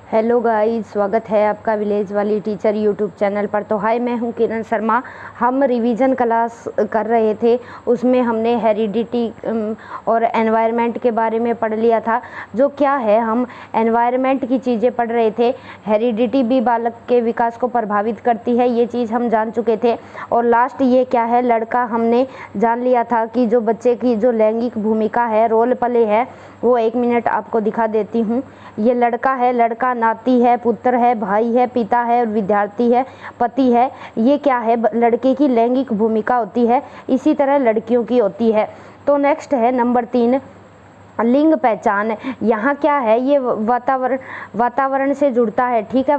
Hello guys, स्वागत है आपका विलेज वाली टीचर यूट्यूब चैनल पर। तो हाय, मैं हूं किरण शर्मा। हम रिवीजन क्लास कर रहे थे, उसमें हमने हेरिडिटी और एनवायरनमेंट के बारे में पढ़ लिया था। जो क्या है, हम एनवायरनमेंट की चीज़ें पढ़ रहे थे। हेरिडिटी भी बालक के विकास को प्रभावित करती है, ये चीज़ हम जान चुके थे। और लास्ट ये क्या है, लड़का हमने जान लिया था कि जो बच्चे की जो लैंगिक भूमिका है, रोल प्ले है, वो 1 मिनट आपको दिखा देती हूँ। ये लड़का है, लड़का नाती है, पुत्र है, भाई है, पिता है और विद्यार्थी है, पति है। ये क्या है, लड़के की लैंगिक भूमिका होती है, इसी तरह लड़कियों की होती है। तो नेक्स्ट है नंबर 3, लिंग पहचान। यहाँ क्या है, ये वातावरण से जुड़ता है। ठीक है,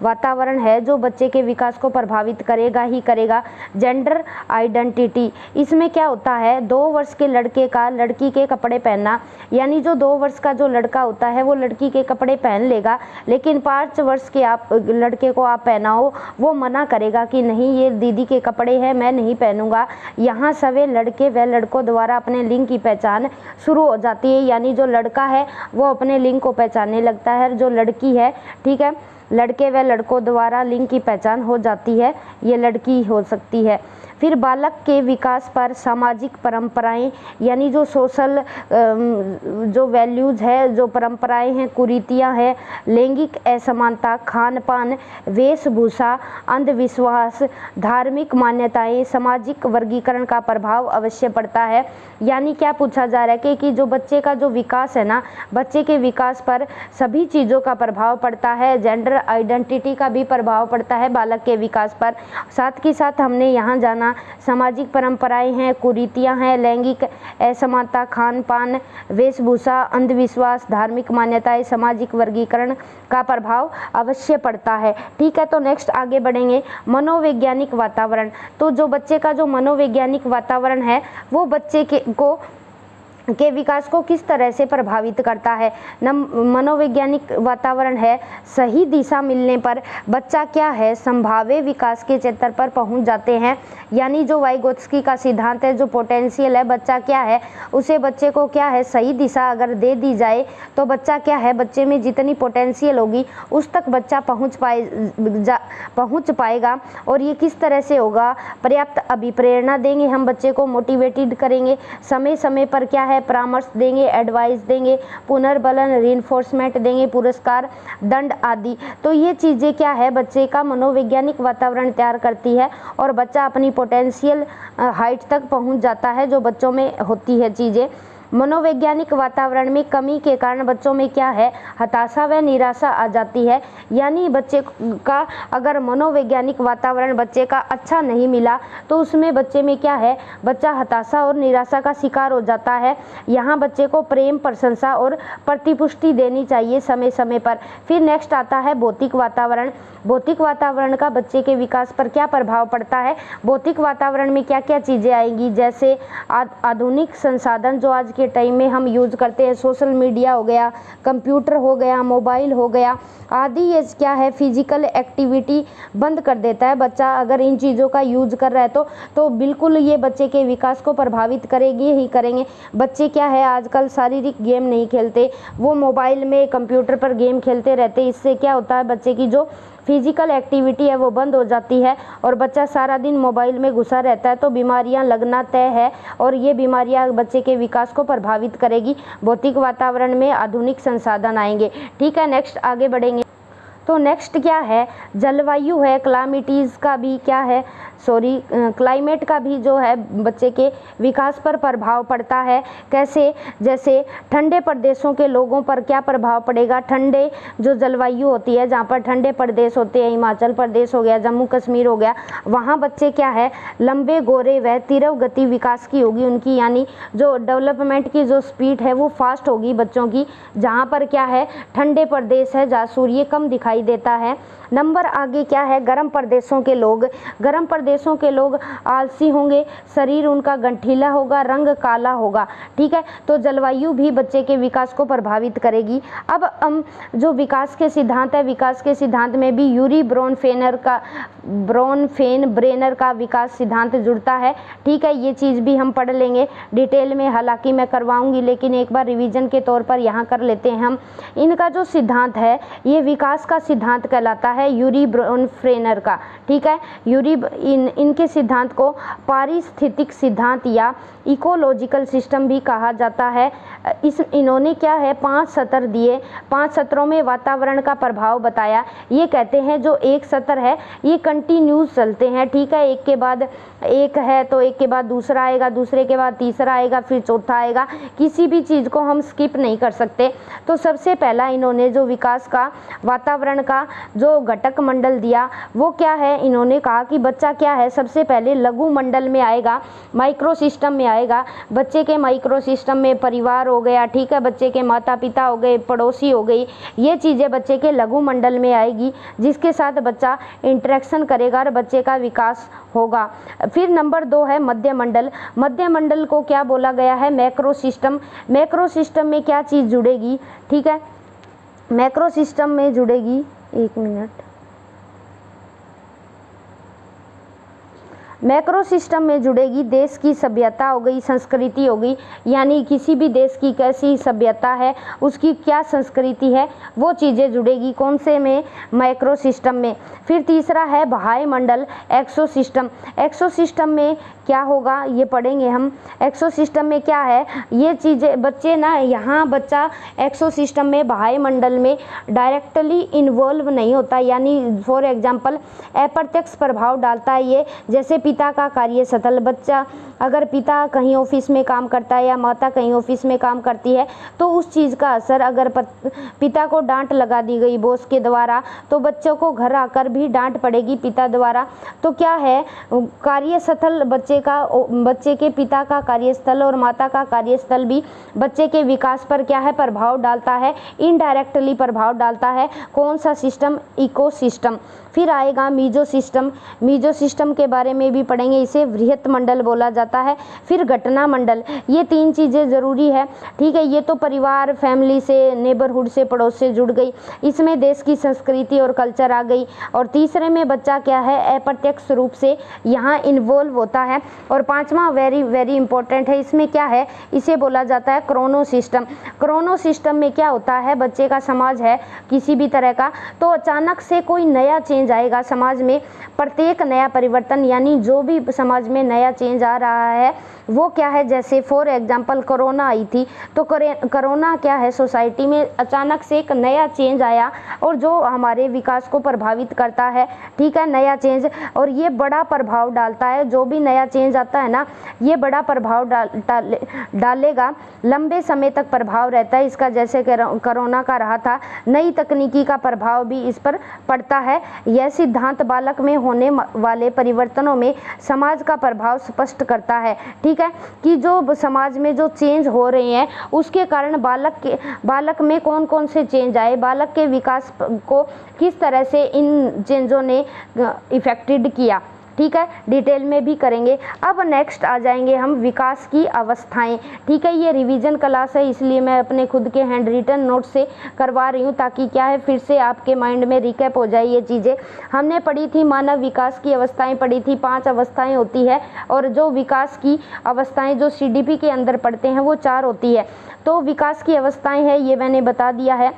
वातावरण है जो बच्चे के विकास को प्रभावित करेगा ही करेगा। जेंडर आइडेंटिटी, इसमें क्या होता है, 2 वर्ष के लड़के का लड़की के कपड़े पहनना, यानी जो 2 वर्ष का जो लड़का होता है वो लड़की के कपड़े पहन लेगा, लेकिन 5 वर्ष के आप लड़के को आप पहनाओ, वो मना करेगा कि नहीं, ये दीदी के कपड़े हैं, मैं नहीं पहनूंगा। यहाँ सभी लड़के व लड़कों द्वारा अपने लिंग की पहचान शुरू हो जाती है, यानी जो लड़का है वो अपने लिंग को पहचानने लगता है, जो लड़की है, ठीक है, लड़के व लड़कों द्वारा लिंग की पहचान हो जाती है, ये लड़की हो सकती है। फिर बालक के विकास पर सामाजिक परंपराएं, यानी जो सोशल जो वैल्यूज़ है, जो परंपराएं हैं, कुरीतियां हैं, लैंगिक असमानता, खान पान, वेशभूषा, अंधविश्वास, धार्मिक मान्यताएं, सामाजिक वर्गीकरण का प्रभाव अवश्य पड़ता है। यानी क्या पूछा जा रहा है कि जो बच्चे का जो विकास है ना, बच्चे के विकास पर सभी चीज़ों का प्रभाव पड़ता है। जेंडर आइडेंटिटी का भी प्रभाव पड़ता है बालक के विकास पर। साथ ही साथ हमने यहाँ जाना सामाजिक परंपराएं हैं, कुरीतियां हैं, लैंगिक असमानता, खान पान, वेशभूषा, अंधविश्वास, धार्मिक मान्यताएं, सामाजिक वर्गीकरण का प्रभाव अवश्य पड़ता है। ठीक है, तो नेक्स्ट आगे बढ़ेंगे, मनोवैज्ञानिक वातावरण। तो जो बच्चे का जो मनोवैज्ञानिक वातावरण है वो बच्चे के विकास को किस तरह से प्रभावित करता है। मनोवैज्ञानिक वातावरण है, सही दिशा मिलने पर बच्चा क्या है, संभाव्य विकास के क्षेत्र पर पहुंच जाते हैं। यानी जो वाइगोत्स्की का सिद्धांत है, जो पोटेंशियल है, बच्चा क्या है, उसे बच्चे को क्या है, सही दिशा अगर दे दी जाए तो बच्चा क्या है, बच्चे में जितनी पोटेंशियल होगी उस तक बच्चा पहुँच पाएगा। और ये किस तरह से होगा, पर्याप्त अभिप्रेरणा देंगे, हम बच्चे को मोटिवेटेड करेंगे, समय समय पर क्या है, परामर्श देंगे, एडवाइस देंगे, पुनर्बलन, रीइंफोर्समेंट देंगे, पुरस्कार, दंड आदि। तो ये चीज़ें क्या है, बच्चे का मनोवैज्ञानिक वातावरण तैयार करती है और बच्चा अपनी पोटेंशियल हाइट तक पहुंच जाता है, जो बच्चों में होती है चीज़ें। मनोवैज्ञानिक वातावरण में कमी के कारण बच्चों में क्या है, हताशा व निराशा आ जाती है। यानी बच्चे का अगर मनोवैज्ञानिक वातावरण बच्चे का अच्छा नहीं मिला तो उसमें बच्चे में क्या है, बच्चा हताशा और निराशा का शिकार हो जाता है। यहाँ बच्चे को प्रेम, प्रशंसा और प्रतिपुष्टि देनी चाहिए समय समय पर। फिर नेक्स्ट आता है भौतिक वातावरण। भौतिक वातावरण का बच्चे के विकास पर क्या प्रभाव पड़ता है। भौतिक वातावरण में क्या क्या चीज़ें आएंगी, जैसे आधुनिक संसाधन जो आज के टाइम में हम यूज़ करते हैं, सोशल मीडिया हो गया, कंप्यूटर हो गया, मोबाइल हो गया आदि। ये क्या है, फिजिकल एक्टिविटी बंद कर देता है। बच्चा अगर इन चीज़ों का यूज़ कर रहा है तो बिल्कुल ये बच्चे के विकास को प्रभावित करेगी ही करेंगे। बच्चे क्या है, आजकल शारीरिक गेम नहीं खेलते, वो मोबाइल में, कंप्यूटर पर गेम खेलते रहते। इससे क्या होता है, बच्चे की जो फिजिकल एक्टिविटी है वो बंद हो जाती है और बच्चा सारा दिन मोबाइल में घुसा रहता है, तो बीमारियां लगना तय है और ये बीमारियां बच्चे के विकास को प्रभावित करेगी। भौतिक वातावरण में आधुनिक संसाधन आएंगे। ठीक है, नेक्स्ट आगे बढ़ेंगे। तो नेक्स्ट क्या है, जलवायु है, क्लाइमेटीज़ का भी क्या है, क्लाइमेट का भी जो है बच्चे के विकास पर प्रभाव पड़ता है। कैसे, जैसे ठंडे प्रदेशों के लोगों पर क्या प्रभाव पड़ेगा, ठंडे जो जलवायु होती है, जहाँ पर ठंडे प्रदेश होते हैं, हिमाचल प्रदेश हो गया, जम्मू कश्मीर हो गया, वहाँ बच्चे क्या है, लंबे, गोरे व तीव्र गति विकास की होगी उनकी, यानी जो डेवलपमेंट की जो स्पीड है वो फास्ट होगी बच्चों की। जहाँ पर क्या है, ठंडे प्रदेश है, जहाँ सूर्य कम दिखाई देता है। नंबर आगे क्या है, गर्म प्रदेशों के लोग। गर्म प्रदेशों के लोग आलसी होंगे, शरीर उनका गंठीला होगा, रंग काला होगा। ठीक है, तो जलवायु भी बच्चे के विकास को प्रभावित करेगी। अब जो विकास के सिद्धांत है, विकास के सिद्धांत में भी यूरी ब्रोनफेन-ब्रेनर का विकास सिद्धांत जुड़ता है। ठीक है, ये चीज़ भी हम पढ़ लेंगे डिटेल में, हालांकि मैं करवाऊंगी लेकिन एक बार रिवीजन के तौर पर यहाँ कर लेते हैं हम। इनका जो सिद्धांत है ये विकास का सिद्धांत कहलाता है यूरी ब्रोनफेनर का। ठीक है, इनके सिद्धांत को पारिस्थितिक सिद्धांत या इकोलॉजिकल सिस्टम भी कहा जाता है। इन्होंने क्या है 5 सत्र दिए, 5 सत्रों में वातावरण का प्रभाव बताया। ये कहते हैं जो एक सत्र है ये कंटिन्यूस चलते हैं। ठीक है, एक के बाद एक है तो एक के बाद दूसरा आएगा, दूसरे के बाद तीसरा आएगा, फिर चौथा आएगा, किसी भी चीज़ को हम स्किप नहीं कर सकते। तो सबसे पहला इन्होंने जो विकास का वातावरण का जो घटक मंडल दिया वो क्या है, इन्होंने कहा कि बच्चा क्या है सबसे पहले लघु मंडल में आएगा, माइक्रो सिस्टम में आएगा। बच्चे के माइक्रो सिस्टम में परिवार हो गया, ठीक है, बच्चे के माता पिता हो गए, पड़ोसी हो गई, ये चीज़ें बच्चे के लघु मंडल में आएगी जिसके साथ बच्चा इंटरेक्शन करेगा और बच्चे का विकास होगा। फिर नंबर 2 है मध्य मंडल। मध्य मंडल को क्या बोला गया है, मैक्रो सिस्टम। मैक्रो सिस्टम में क्या चीज़ जुड़ेगी, ठीक है, मैक्रो सिस्टम में जुड़ेगी, एक मिनट, मैक्रो सिस्टम में जुड़ेगी देश की सभ्यता हो गई, संस्कृति हो गई, यानी किसी भी देश की कैसी सभ्यता है, उसकी क्या संस्कृति है, वो चीज़ें जुड़ेगी। कौन से में, मैक्रो सिस्टम में। फिर तीसरा है बाह्य मंडल, एक्सो सिस्टम। एक्सो सिस्टम में क्या होगा ये पढ़ेंगे हम। एक्सो सिस्टम में क्या है, ये चीज़ें बच्चे ना, यहाँ बच्चा एक्सो सिस्टम में बाह्य मंडल में डायरेक्टली इन्वॉल्व नहीं होता, यानी फॉर एग्जांपल अप्रत्यक्ष प्रभाव डालता है ये। जैसे पिता का कार्यस्थल, बच्चा अगर पिता कहीं ऑफिस में काम करता है या माता कहीं ऑफिस में काम करती है तो उस चीज़ का असर, अगर पिता को डांट लगा दी गई बॉस के द्वारा तो बच्चों को घर आकर भी डांट पड़ेगी पिता द्वारा। तो क्या है, कार्यस्थल बच्चे के पिता का कार्यस्थल और माता का कार्यस्थल भी बच्चे के विकास पर क्या है, प्रभाव डालता है, इनडायरेक्टली प्रभाव डालता है। कौन सा सिस्टम, इकोसिस्टम। फिर आएगा मीजो सिस्टम। मीजो सिस्टम के बारे में भी पढ़ेंगे, इसे वृहत मंडल बोला जाता है। फिर घटना मंडल। ये 3 चीज़ें ज़रूरी है, ठीक है, ये तो परिवार, फैमिली से, नेबरहुड से, पड़ोस से जुड़ गई, इसमें देश की संस्कृति और कल्चर आ गई। और तीसरे में बच्चा क्या है, अप्रत्यक्ष रूप से यहाँ इन्वॉल्व होता है। और 5वां वेरी वेरी इंपॉर्टेंट है, इसमें क्या है, इसे बोला जाता है क्रोनो सिस्टम। क्रोनो सिस्टम में क्या होता है, बच्चे का समाज है किसी भी तरह का, तो अचानक से कोई नया चेंज आएगा समाज में, प्रत्येक नया परिवर्तन, यानी जो भी समाज में नया चेंज आ रहा है वो क्या है, जैसे फॉर एग्जांपल कोरोना आई थी तो कोरोना क्या है, सोसाइटी में अचानक से एक नया चेंज आया और जो हमारे विकास को प्रभावित करता है, ठीक है, नया चेंज, और ये बड़ा प्रभाव डालता है। जो भी नया चेंज आता है ना ये बड़ा प्रभाव डालेगा, लंबे समय तक प्रभाव रहता है इसका, जैसे कोरोना का रहा था। नई तकनीकी का प्रभाव भी इस पर पड़ता है। यह सिद्धांत बालक में होने वाले परिवर्तनों में समाज का प्रभाव स्पष्ट करता है, ठीक है, कि जो समाज में जो चेंज हो रहे हैं उसके कारण बालक में कौन कौन से चेंज आए, बालक के विकास को किस तरह से इन चेंजों ने इफेक्टेड किया, ठीक है, डिटेल में भी करेंगे। अब नेक्स्ट आ जाएंगे हम विकास की अवस्थाएं, ठीक है, ये रिवीजन क्लास है इसलिए मैं अपने खुद के हैंड रिटन नोट से करवा रही हूँ ताकि क्या है फिर से आपके माइंड में रिकैप हो जाए ये चीज़ें। हमने पढ़ी थी मानव विकास की अवस्थाएं पढ़ी थी, 5 अवस्थाएं होती है और जो विकास की अवस्थाएं जो CDP के अंदर पढ़ते हैं वो 4 होती है। तो विकास की अवस्थाएं है ये मैंने बता दिया है।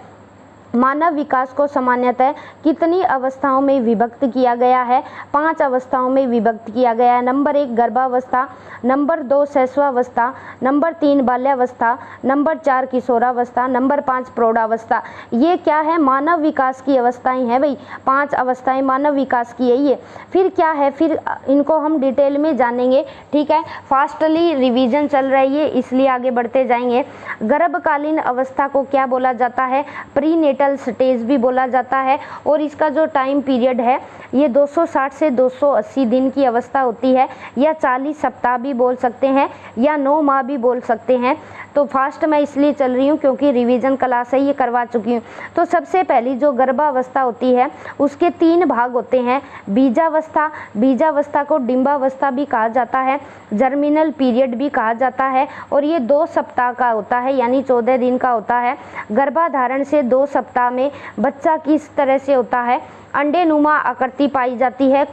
मानव विकास को सामान्यतः कितनी अवस्थाओं में विभक्त किया गया है, 5 अवस्थाओं में विभक्त किया गया है। नंबर 1 गर्भावस्था, नंबर 2 शैशवावस्था, नंबर 3 बाल्यावस्था, नंबर 4 किशोरावस्था, नंबर 5 प्रौढ़ावस्था। ये क्या है, मानव विकास की अवस्थाएं हैं भाई, 5 अवस्थाएं मानव विकास की है ये। फिर क्या है, फिर इनको हम डिटेल में जानेंगे, ठीक है, फास्टली रिवीजन चल रही है इसलिए आगे बढ़ते जाएंगे। गर्भकालीन अवस्था को क्या बोला जाता है, प्रीनेटल स्टेज भी बोला जाता है और इसका जो टाइम पीरियड है ये 260 से 280 दिन की अवस्था होती है, या 40 सप्ताह भी बोल सकते हैं, या 9 माह भी बोल सकते हैं। तो फास्ट मैं इसलिए चल रही हूँ क्योंकि रिवीजन क्लास है, ये करवा चुकी हूँ। तो सबसे पहली जो गर्भावस्था होती है उसके 3 भाग होते हैं। बीजावस्था, बीजावस्था को डिंबावस्था भी कहा जाता है, जर्मिनल पीरियड भी कहा जाता है, और ये 2 सप्ताह का होता है, यानी 14 दिन का होता है। गर्भाधारण से 2 सप्ताह में बच्चा किस तरह से होता है, अंडेनुमा आकृति पाई जाती है,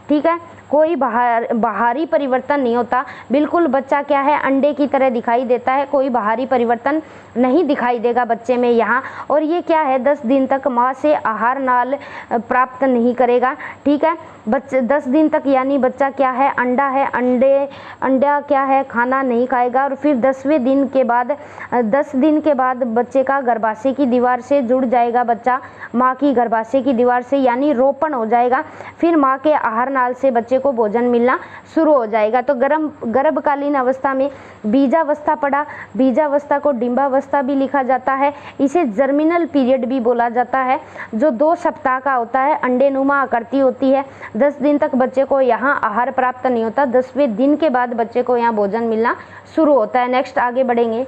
ठीक है। कोई बाहरी परिवर्तन नहीं होता, बिल्कुल बच्चा क्या है, अंडे की तरह दिखाई देता है, कोई बाहरी परिवर्तन नहीं दिखाई देगा बच्चे में यहाँ। और ये क्या है, 10 दिन तक माँ से आहार नाल प्राप्त नहीं करेगा, ठीक है। बच्चे 10 दिन तक, यानी बच्चा क्या है, अंडा है, अंडा क्या है, खाना नहीं खाएगा। और फिर 10वें दिन के बाद, 10 दिन के बाद बच्चे का गर्भाशय की दीवार से जुड़ जाएगा बच्चा, माँ की गर्भाशय की दीवार से, यानी रोपण हो जाएगा। फिर माँ के आहार नाल से बच्चे को भोजन मिलना शुरू हो जाएगा। तो गर्भकालीन अवस्था में बीजावस्था पड़ा, बीजावस्था को डिंबावस्था भी लिखा जाता है, इसे जर्मिनल पीरियड भी बोला जाता है, जो 2 सप्ताह का होता है, अंडेनुमा आकृति होती है। 10 दिन तक बच्चे को यहाँ आहार प्राप्त नहीं होता, 10वें दिन के बाद बच्चे को यहाँ भोजन मिलना शुरू होता है। नेक्स्ट आगे बढ़ेंगे।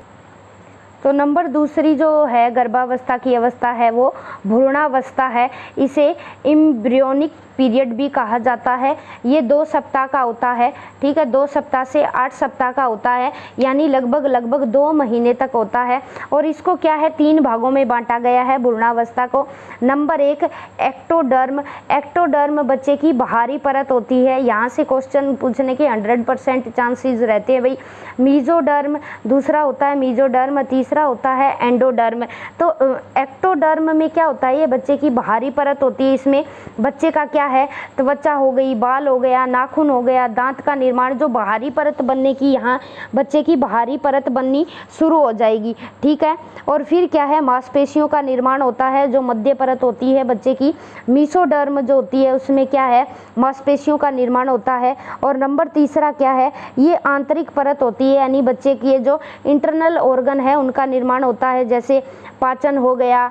तो नंबर दूसरी जो है गर्भावस्था की अवस्था है वो भ्रूणावस्था है, इसे एम्ब्रियोनिक पीरियड भी कहा जाता है। ये 2 सप्ताह का होता है, ठीक है, 2 सप्ताह से 8 सप्ताह का होता है, यानी लगभग 2 महीने तक होता है। और इसको क्या है, 3 भागों में बांटा गया है भ्रूणावस्था को। नंबर 1 एक्टोडर्म, एक्टोडर्म बच्चे की बाहरी परत होती है, यहाँ से क्वेश्चन पूछने के 100% चांसेस रहते हैं भाई। मीजोडर्म दूसरा होता है, मीजोडर्म तीसरा होता है एंडोडर्म। तो एक्टोडर्म में क्या होता है, ये बच्चे की बाहरी परत होती है, इसमें बच्चे का क्या है, त्वचा हो गई, बाल हो गया, नाखून हो गया, दांत का निर्माण, जो बाहरी परत बनने की, यहाँ बच्चे की बाहरी परत बननी शुरू हो जाएगी, ठीक है। और फिर क्या है, मांसपेशियों का निर्माण होता है, जो मध्य परत होती है बच्चे की। मीसोडर्म जो होती है उसमें क्या है, मांसपेशियों का निर्माण होता है। और नंबर तीसरा क्या है, ये आंतरिक परत होती है, यानी बच्चे की जो इंटरनल ऑर्गन है उनका निर्माण होता है, जैसे पाचन हो गया,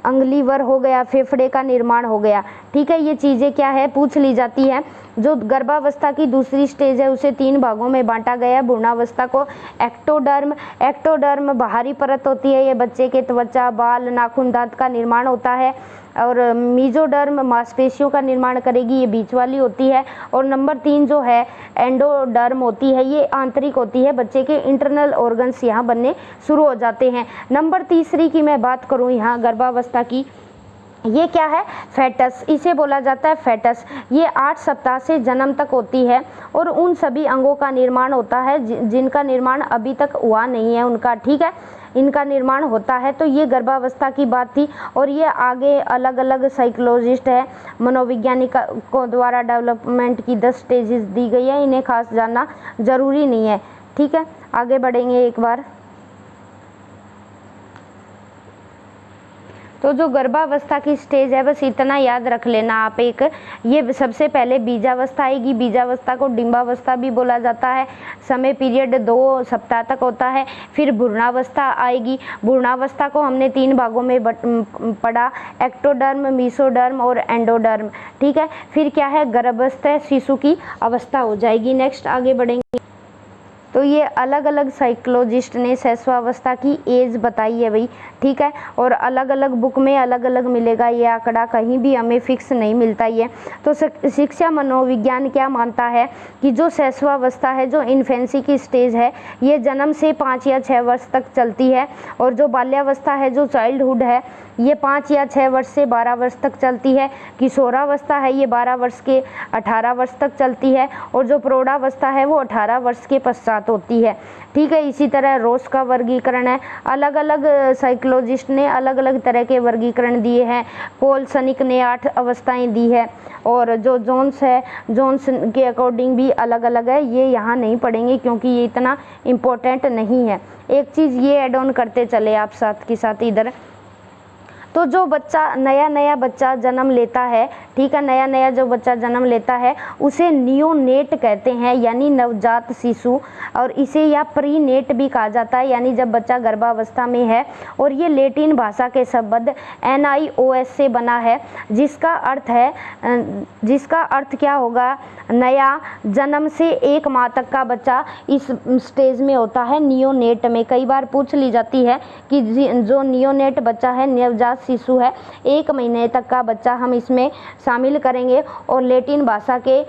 अंगलीवर हो गया, फेफड़े का निर्माण हो गया, ठीक है। ये चीज़ें क्या है, पूछ ली जाती है। जो गर्भावस्था की दूसरी स्टेज है उसे 3 भागों में बांटा गया है भ्रूणावस्था को। एक्टोडर्म, एक्टोडर्म बाहरी परत होती है, ये बच्चे के त्वचा, बाल, नाखून, दांत का निर्माण होता है। और मीजोडर्म मांसपेशियों का निर्माण करेगी, ये बीच वाली होती है। और नंबर 3 जो है एंडोडर्म होती है, ये आंतरिक होती है, बच्चे के इंटरनल ऑर्गन्स यहाँ बनने शुरू हो जाते हैं। नंबर तीसरी की मैं बात करूँ यहाँ गर्भावस्था की, ये क्या है, फेटस, इसे बोला जाता है फेटस। ये 8 सप्ताह से जन्म तक होती है और उन सभी अंगों का निर्माण होता है जिनका निर्माण अभी तक हुआ नहीं है उनका, ठीक है, इनका निर्माण होता है। तो ये गर्भावस्था की बात थी। और ये आगे अलग अलग साइकोलॉजिस्ट है, मनोवैज्ञानिकों द्वारा डेवलपमेंट की 10 स्टेजेस दी गई है, इन्हें खास जानना ज़रूरी नहीं है, ठीक है। आगे बढ़ेंगे एक बार। तो जो गर्भावस्था की स्टेज है बस इतना याद रख लेना आप, एक ये सबसे पहले बीजावस्था आएगी, बीजावस्था को डिंबावस्था भी बोला जाता है, समय पीरियड 2 सप्ताह तक होता है। फिर भ्रूणावस्था आएगी, भ्रूणावस्था को हमने 3 भागों में पढ़ा, एक्टोडर्म, मीसोडर्म और एंडोडर्म, ठीक है। फिर क्या है, गर्भस्थ शिशु की अवस्था हो जाएगी। नेक्स्ट आगे बढ़ेंगे। तो ये अलग अलग साइकोलॉजिस्ट ने शैशवावस्था की एज बताई है भाई, ठीक है। और अलग अलग बुक में अलग अलग मिलेगा ये आंकड़ा, कहीं भी हमें फिक्स नहीं मिलता ये। तो शिक्षा मनोविज्ञान क्या मानता है कि जो शैशवावस्था है, जो इन्फेंसी की स्टेज है, ये जन्म से 5 या 6 वर्ष तक चलती है। और जो बाल्यावस्था है, जो चाइल्डहुड है, ये 5 या 6 वर्ष से 12 वर्ष तक चलती है। किशोरावस्था है, ये 12 वर्ष के 18 वर्ष तक चलती है। और जो प्रौढ़ावस्था है वो 18 वर्ष के पश्चात होती है, ठीक है। इसी तरह रोस का वर्गीकरण है, अलग अलग साइकोलॉजिस्ट ने अलग अलग तरह के वर्गीकरण दिए हैं। कोलसनिक ने 8 अवस्थाएं दी है। और जो जोन्स है, जोन्स के अकॉर्डिंग भी अलग अलग है, ये यहाँ नहीं पढ़ेंगे क्योंकि ये इतना इम्पोर्टेंट नहीं है। एक चीज़ ये ऐड ऑन करते चले आप साथ के साथ इधर। तो जो बच्चा नया बच्चा जन्म लेता है, ठीक है। नया नया जो बच्चा जन्म लेता है उसे नियोनेट कहते हैं, यानी नवजात शिशु, और इसे या प्रीनेट भी कहा जाता है, यानी जब बच्चा गर्भावस्था में है। और ये लैटिन भाषा के शब्द NIOS से बना है, जिसका अर्थ क्या होगा, नया। जन्म से 1 माह तक का बच्चा इस स्टेज में होता है, नियोनेट में। कई बार पूछ ली जाती है कि जो नियोनेट बच्चा है, नवजात शिशु है, 1 महीने तक का बच्चा हम इसमें शामिल करेंगे। और लैटिन भाषा के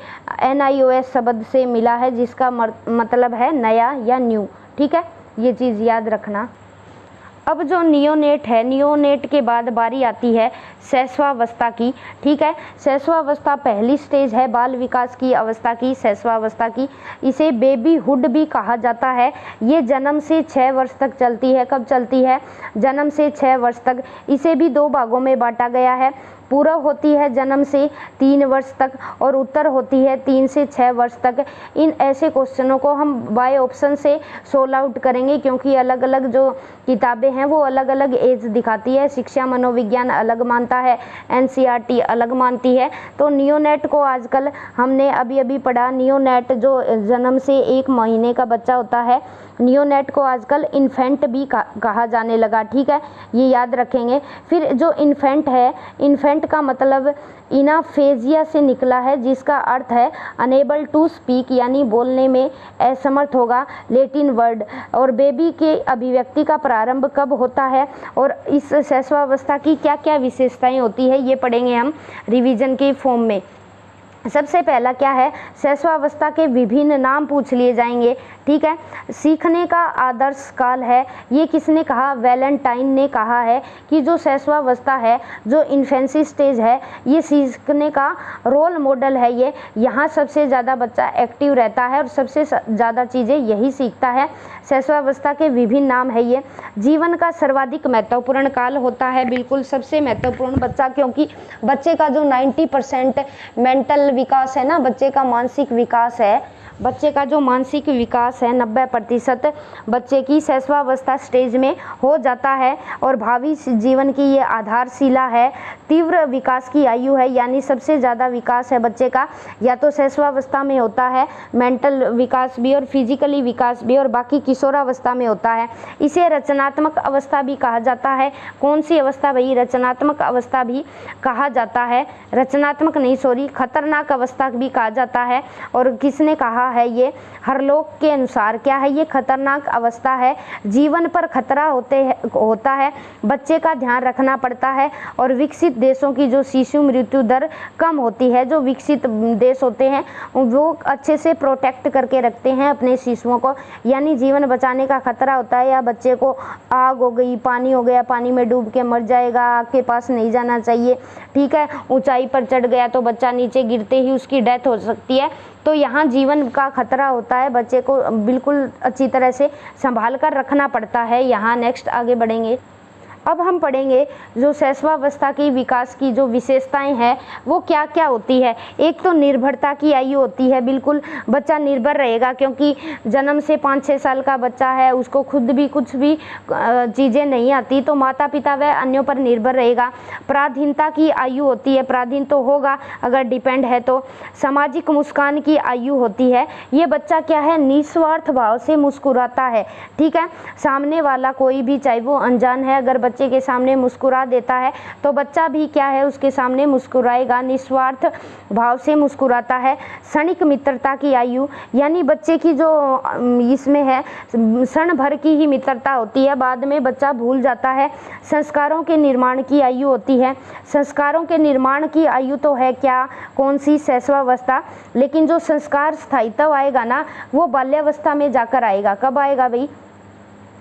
NIOS शब्द से मिला है, जिसका मतलब है नया या न्यू, ठीक है, ये चीज़ याद रखना। अब जो नियोनेट है, नियोनेट के बाद बारी आती है शैशवावस्था की, ठीक है। शैशवावस्था पहली स्टेज है बाल विकास की अवस्था की, शैशवावस्था की। इसे बेबीहुड भी कहा जाता है। ये जन्म से 6 वर्ष तक चलती है। कब चलती है? जन्म से 6 वर्ष तक। इसे भी 2 भागों में बांटा गया है। पूर्व होती है जन्म से 3 वर्ष तक और उत्तर होती है 3 से 6 वर्ष तक। इन ऐसे क्वेश्चनों को हम बाय ऑप्शन से सोल्व आउट करेंगे, क्योंकि अलग अलग जो किताबें हैं वो अलग अलग एज दिखाती है। शिक्षा मनोविज्ञान अलग मानता है, NCERT अलग मानती है। तो नियोनेट को आजकल हमने अभी अभी पढ़ा, नियोनेट जो जन्म से 1 महीने का बच्चा होता है, नियोनेट को आजकल इन्फेंट भी कहा जाने लगा, ठीक है, ये याद रखेंगे। फिर जो इन्फेंट है, इन्फेंट का मतलब इनाफेजिया से निकला है, जिसका अर्थ है अनेबल टू स्पीक, यानी बोलने में असमर्थ होगा, लैटिन वर्ड। और बेबी के अभिव्यक्ति का प्रारंभ कब होता है और इस शैशवावस्था की क्या क्या विशेषताएं होती है, ये पढ़ेंगे हम रिवीजन के फॉर्म में। सबसे पहला क्या है, शैशवावस्था के विभिन्न नाम पूछ लिए जाएंगे, ठीक है। सीखने का आदर्श काल है, ये किसने कहा? वैलेंटाइन ने कहा है कि जो शैशवावस्था है, जो इन्फेंसी स्टेज है, ये सीखने का रोल मॉडल है। ये यहाँ सबसे ज़्यादा बच्चा एक्टिव रहता है और सबसे ज़्यादा चीज़ें यही सीखता है। शैशवावस्था के विभिन्न नाम है ये। जीवन का सर्वाधिक महत्वपूर्ण काल होता है, बिल्कुल सबसे महत्वपूर्ण बच्चा, क्योंकि बच्चे का जो 90% मेंटल विकास है ना, बच्चे का मानसिक विकास है, बच्चे का जो मानसिक विकास है 90% बच्चे की शैशवावस्था स्टेज में हो जाता है। और भावी जीवन की ये आधारशिला है। तीव्र विकास की आयु है, यानी सबसे ज़्यादा विकास है बच्चे का या तो शैशवावस्था में होता है, मेंटल विकास भी और फिजिकली विकास भी, और बाकी किशोरावस्था में होता है। इसे रचनात्मक अवस्था भी कहा जाता है। कौन सी अवस्था भाई? रचनात्मक अवस्था भी कहा जाता है। रचनात्मक नहीं, सॉरी, खतरनाक अवस्था भी कहा जाता है। और किसने कहा है? ये हरलोक के अनुसार क्या है? ये खतरनाक अवस्था है। जीवन पर खतरा होता है, बच्चे का ध्यान रखना पड़ता है। और विकसित देशों की जो शिशु मृत्यु दर कम होती है, जो विकसित देश होते हैं वो अच्छे से प्रोटेक्ट करके रखते हैं अपने शिशुओं को, यानी जीवन बचाने का खतरा होता है। या बच्चे को आग हो गई, पानी हो गया, पानी में डूब के मर जाएगा, आग के पास नहीं जाना चाहिए, ठीक है। ऊंचाई पर चढ़ गया तो बच्चा नीचे गिरते ही उसकी डेथ हो सकती है। तो यहाँ जीवन का खतरा होता है, बच्चे को बिल्कुल अच्छी तरह से संभाल कर रखना पड़ता है। यहाँ नेक्स्ट आगे बढ़ेंगे। अब हम पढ़ेंगे जो शैशवावस्था की विकास की जो विशेषताएं हैं वो क्या क्या होती है। एक तो निर्भरता की आयु होती है, बिल्कुल बच्चा निर्भर रहेगा, क्योंकि जन्म से 5-6 साल का बच्चा है, उसको खुद भी कुछ भी चीज़ें नहीं आती, तो माता पिता व अन्यों पर निर्भर रहेगा। पराधीनता की आयु होती है, पराधीन तो होगा अगर डिपेंड है तो। सामाजिक मुस्कान की आयु होती है, ये बच्चा क्या है, निस्वार्थ भाव से मुस्कुराता है, ठीक है। सामने वाला कोई भी, चाहे वो अनजान है, अगर बच्चे के सामने मुस्कुरा देता है तो बच्चा भी क्या है, उसके सामने मुस्कुराएगा, निस्वार्थ भाव से मुस्कुराता है। क्षणिक मित्रता की आयु, यानी बच्चे की जो इसमें है क्षण भर की ही मित्रता होती है, बाद में बच्चा भूल जाता है। संस्कारों के निर्माण की आयु होती है। संस्कारों के निर्माण की आयु तो है क्या, कौन सी, शैशवावस्था, लेकिन जो संस्कार स्थायित्व आएगा ना वो बाल्यावस्था में जाकर आएगा। कब आएगा भाई?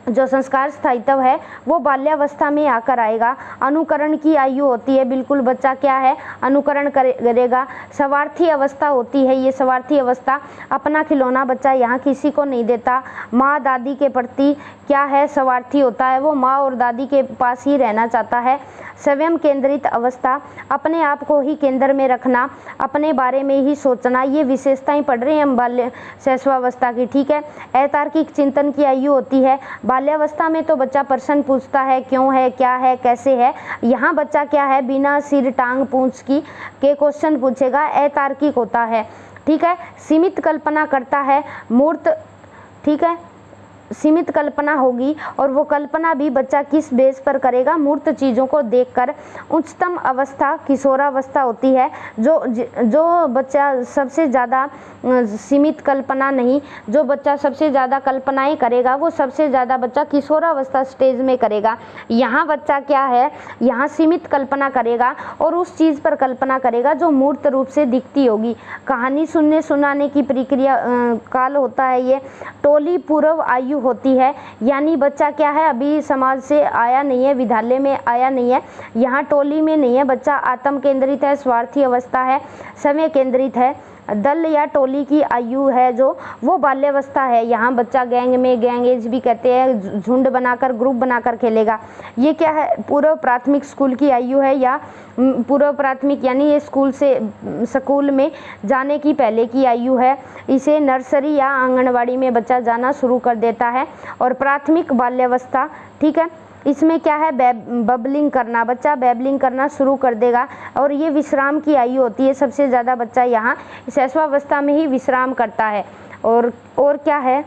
जो संस्कार स्थायित्व है वो बाल्यावस्था में आकर आएगा। अनुकरण की आयु होती है, बिल्कुल बच्चा क्या है, अनुकरण करेगा। स्वार्थी अवस्था होती है, ये स्वार्थी अवस्था, अपना खिलौना बच्चा यहाँ किसी को नहीं देता। माँ दादी के प्रति क्या है, स्वार्थी होता है, वो माँ और दादी के पास ही रहना चाहता है। स्वयं केंद्रित अवस्था, अपने आप को ही केंद्र में रखना, अपने बारे में ही सोचना, ये विशेषताएं पढ़ रहे हैं हम बाल्य शैशवावस्था की, ठीक है। अतार्किक चिंतन की आयु होती है, बाल्यावस्था में तो बच्चा प्रश्न पूछता है, क्यों है, क्या है, कैसे है। यहाँ बच्चा क्या है, बिना सिर टांग पूंछ की के क्वेश्चन पूछेगा, अतार्किक होता है, ठीक है। सीमित कल्पना करता है, मूर्त, ठीक है, सीमित कल्पना होगी और वो कल्पना भी बच्चा किस बेस पर करेगा, मूर्त चीज़ों को देखकर। उच्चतम अवस्था किशोरावस्था होती है, जो बच्चा सबसे ज़्यादा सीमित कल्पना नहीं, जो बच्चा सबसे ज़्यादा कल्पनाएं करेगा वो सबसे ज़्यादा बच्चा किशोरावस्था स्टेज में करेगा। यहाँ बच्चा क्या है, यहाँ सीमित कल्पना करेगा और उस चीज़ पर कल्पना करेगा जो मूर्त रूप से दिखती होगी। कहानी सुनने सुनाने की प्रक्रिया काल होता है ये। टोली पूर्व आयु होती है, यानी बच्चा क्या है, अभी समाज से आया नहीं है, विद्यालय में आया नहीं है, यहाँ टोली में नहीं है, बच्चा आत्म केंद्रित है, स्वार्थी अवस्था है, समय केंद्रित है। दल या टोली की आयु है जो वो बाल्यावस्था है। यहाँ बच्चा गैंग में, गैंग एज भी कहते हैं, झुंड बनाकर, ग्रुप बनाकर खेलेगा। ये क्या है, पूर्व प्राथमिक स्कूल की आयु है, या पूर्व प्राथमिक यानी ये स्कूल में जाने की पहले की आयु है। इसे नर्सरी या आंगनवाड़ी में बच्चा जाना शुरू कर देता है। और प्राथमिक बाल्यावस्था, ठीक है, इसमें क्या है, बबलिंग करना, बच्चा बैबलिंग करना शुरू कर देगा। और ये विश्राम की आयु होती है, सबसे ज़्यादा बच्चा यहाँ शैशवावस्था में ही विश्राम करता है। और क्या है,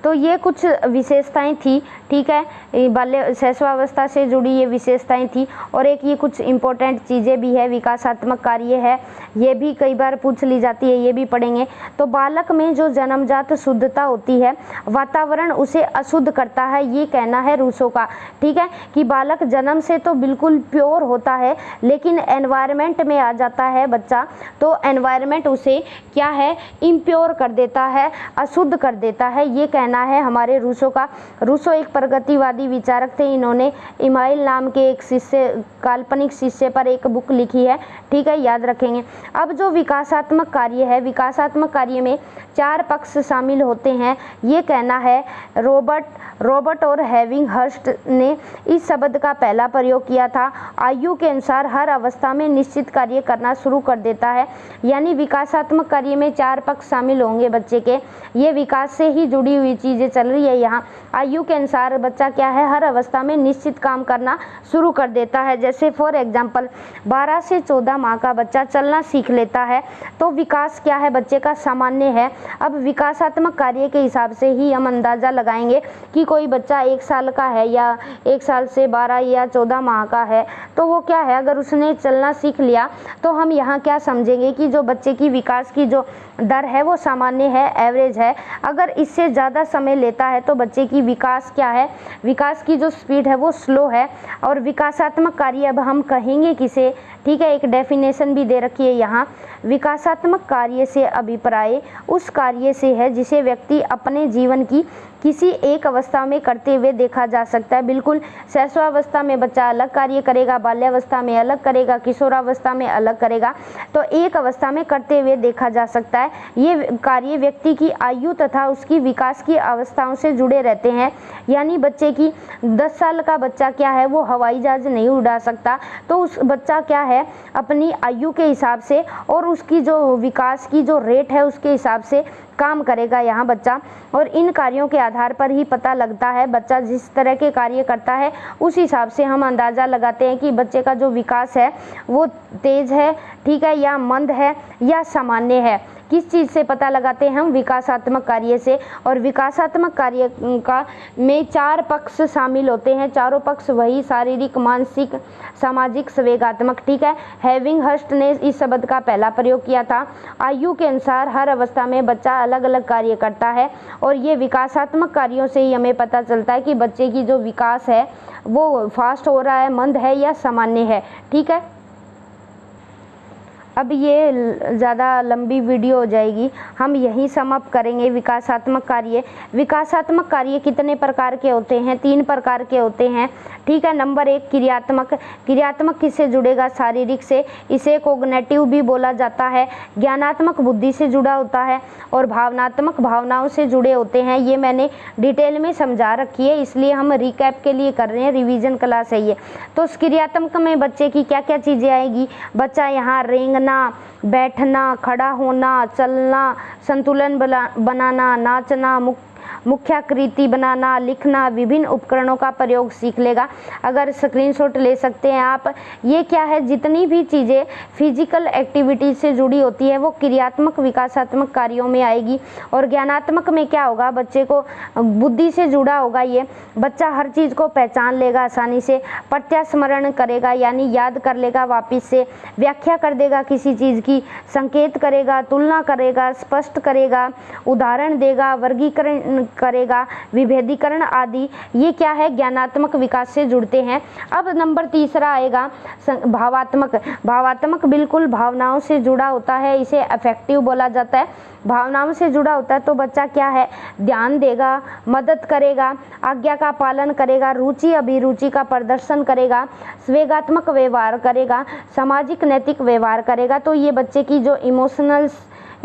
तो ये कुछ विशेषताएं थी, ठीक है, बाल्य शैशवावस्था से जुड़ी ये विशेषताएं थी। और एक ये कुछ इम्पोर्टेंट चीज़ें भी है, विकासात्मक कार्य है, ये भी कई बार पूछ ली जाती है, ये भी पढ़ेंगे। तो बालक में जो जन्मजात शुद्धता होती है, वातावरण उसे अशुद्ध करता है, ये कहना है रूसो का, ठीक है, कि बालक जन्म से तो बिल्कुल प्योर होता है, लेकिन एनवायरनमेंट में आ जाता है बच्चा, तो एनवायरनमेंट उसे क्या है, इम्प्योर कर देता है, अशुद्ध कर देता है, ये कहना है हमारे रूसो का। रूसो एक प्रगतिवादी विचारक थे। इन्होंने इमाइल नाम के एक शिष्य, काल्पनिक शिष्य पर एक बुक लिखी है, ठीक है, याद रखेंगे। अब जो विकासात्मक कार्य है, विकासात्मक कार्य में 4 पक्ष शामिल होते हैं, ये कहना है रॉबर्ट और हेविंगहर्स्ट ने इस शब्द का पहला प्रयोग किया था। आयु के अनुसार हर अवस्था में निश्चित कार्य करना शुरू कर देता है, यानी विकासात्मक कार्य में 4 पक्ष शामिल होंगे बच्चे के। ये विकास से ही जुड़ी हुई चीज़ें चल रही है यहाँ। आयु के अनुसार बच्चा क्या है, हर अवस्था में निश्चित काम करना शुरू कर देता है। जैसे फॉर एग्जाम्पल 12 से 14 माह का बच्चा चलना सीख लेता है, तो विकास क्या है, बच्चे का सामान्य है। अब विकासात्मक कार्य के हिसाब से ही हम अंदाज़ा लगाएंगे कि कोई बच्चा 1 साल का है या 1 साल से 12 या 14 माह का है, तो वो क्या है, अगर उसने चलना सीख लिया तो हम यहाँ क्या समझेंगे कि जो बच्चे की विकास की जो दर है वो सामान्य है, एवरेज है। अगर इससे ज़्यादा समय लेता है तो बच्चे की विकास क्या है, विकास की जो स्पीड है वो स्लो है। और विकासात्मक कार्य अब हम कहेंगे किसे, ठीक है, एक डेफिनेशन भी दे रखी है यहाँ। विकासात्मक कार्य से अभिप्राय उस कार्य से है जिसे व्यक्ति अपने जीवन की किसी एक अवस्था में करते हुए देखा जा सकता है। बिल्कुल, शैशवावस्था में बच्चा अलग कार्य करेगा, बाल्यावस्था में अलग करेगा, किशोरावस्था में अलग करेगा, तो एक अवस्था में करते हुए देखा जा सकता है। ये कार्य व्यक्ति की आयु तथा उसकी विकास की अवस्थाओं से जुड़े रहते हैं। यानी बच्चे की 10 साल का बच्चा क्या है, वो हवाई जहाज नहीं उड़ा सकता, तो उस बच्चा क्या है, अपनी आयु के हिसाब से और उसकी जो विकास की जो रेट है उसके हिसाब से काम करेगा यहाँ बच्चा। और इन कार्यों के आधार पर ही पता लगता है, बच्चा जिस तरह के कार्य करता है उस हिसाब से हम अंदाज़ा लगाते हैं कि बच्चे का जो विकास है वो तेज़ है, ठीक है, या मंद है या सामान्य है। किस चीज़ से पता लगाते हैं हम, विकासात्मक कार्य से। और विकासात्मक कार्य का में 4 पक्ष शामिल होते हैं। चारों पक्ष वही शारीरिक, मानसिक, सामाजिक, संवेगात्मक, ठीक है। हेविंगहर्स्ट ने इस शब्द का पहला प्रयोग किया था। आयु के अनुसार हर अवस्था में बच्चा अलग अलग कार्य करता है और ये विकासात्मक कार्यों से ही हमें पता चलता है कि बच्चे की जो विकास है वो फास्ट हो रहा है, मंद है या सामान्य है, ठीक है। अब ये ज़्यादा लंबी वीडियो हो जाएगी, हम यहीं समाप्त करेंगे। विकासात्मक कार्य, विकासात्मक कार्य कितने प्रकार के होते हैं, 3 प्रकार के होते हैं, ठीक है। नंबर 1 क्रियात्मक। क्रियात्मक किससे जुड़ेगा, शारीरिक से, इसे कोग्निटिव भी बोला जाता है। ज्ञानात्मक बुद्धि से जुड़ा होता है और भावनात्मक भावनाओं से जुड़े होते हैं। ये मैंने डिटेल में समझा रखी है, इसलिए हम रिकैप के लिए कर रहे हैं, रिवीजन क्लास है ये। तो क्रियात्मक में बच्चे की क्या क्या चीज़ें आएगी, बच्चा यहाँ रेंगना उठना, बैठना, खड़ा होना, चलना, संतुलन बनाना, नाचना, मुख्याकृति बनाना, लिखना, विभिन्न उपकरणों का प्रयोग सीख लेगा। अगर स्क्रीनशॉट ले सकते हैं आप। ये क्या है, जितनी भी चीज़ें फिजिकल एक्टिविटी से जुड़ी होती है वो क्रियात्मक विकासात्मक कार्यों में आएगी। और ज्ञानात्मक में क्या होगा, बच्चे को बुद्धि से जुड़ा होगा। ये बच्चा हर चीज़ को पहचान लेगा आसानी से, प्रत्यास्मरण करेगा यानी याद कर लेगा वापिस से, व्याख्या कर देगा किसी चीज़ की, संकेत करेगा, तुलना करेगा, स्पष्ट करेगा, उदाहरण देगा, वर्गीकरण करेगा, विभेदीकरण आदि। ये क्या है, ज्ञानात्मक विकास से जुड़ते हैं। अब नंबर तीसरा आएगा भावात्मक। भावात्मक बिल्कुल भावनाओं से जुड़ा होता है, इसे अफेक्टिव बोला जाता है। भावनाओं से जुड़ा होता है तो बच्चा क्या है, ध्यान देगा, मदद करेगा, आज्ञा का पालन करेगा, रुचि अभिरुचि का प्रदर्शन करेगा, संवेगात्मक व्यवहार करेगा, सामाजिक नैतिक व्यवहार करेगा। तो ये बच्चे की जो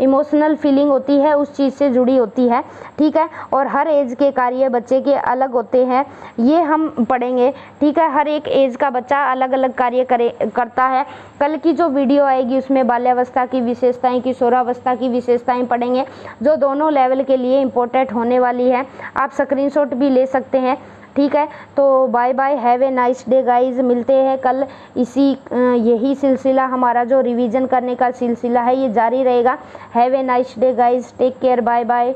इमोशनल फीलिंग होती है उस चीज़ से जुड़ी होती है, ठीक है। और हर एज के कार्य बच्चे के अलग होते हैं, ये हम पढ़ेंगे, ठीक है। हर एक एज का बच्चा अलग अलग कार्य करता है। कल की जो वीडियो आएगी उसमें बाल्यावस्था की विशेषताएं, किशोरावस्था की विशेषताएं पढ़ेंगे, जो दोनों लेवल के लिए इम्पोर्टेंट होने वाली है। आप स्क्रीनशॉट भी ले सकते हैं, ठीक है। तो bye bye, have a nice day guys. मिलते हैं कल। यही सिलसिला हमारा जो रिवीजन करने का सिलसिला है ये जारी रहेगा। Have a nice day guys, take care, bye bye.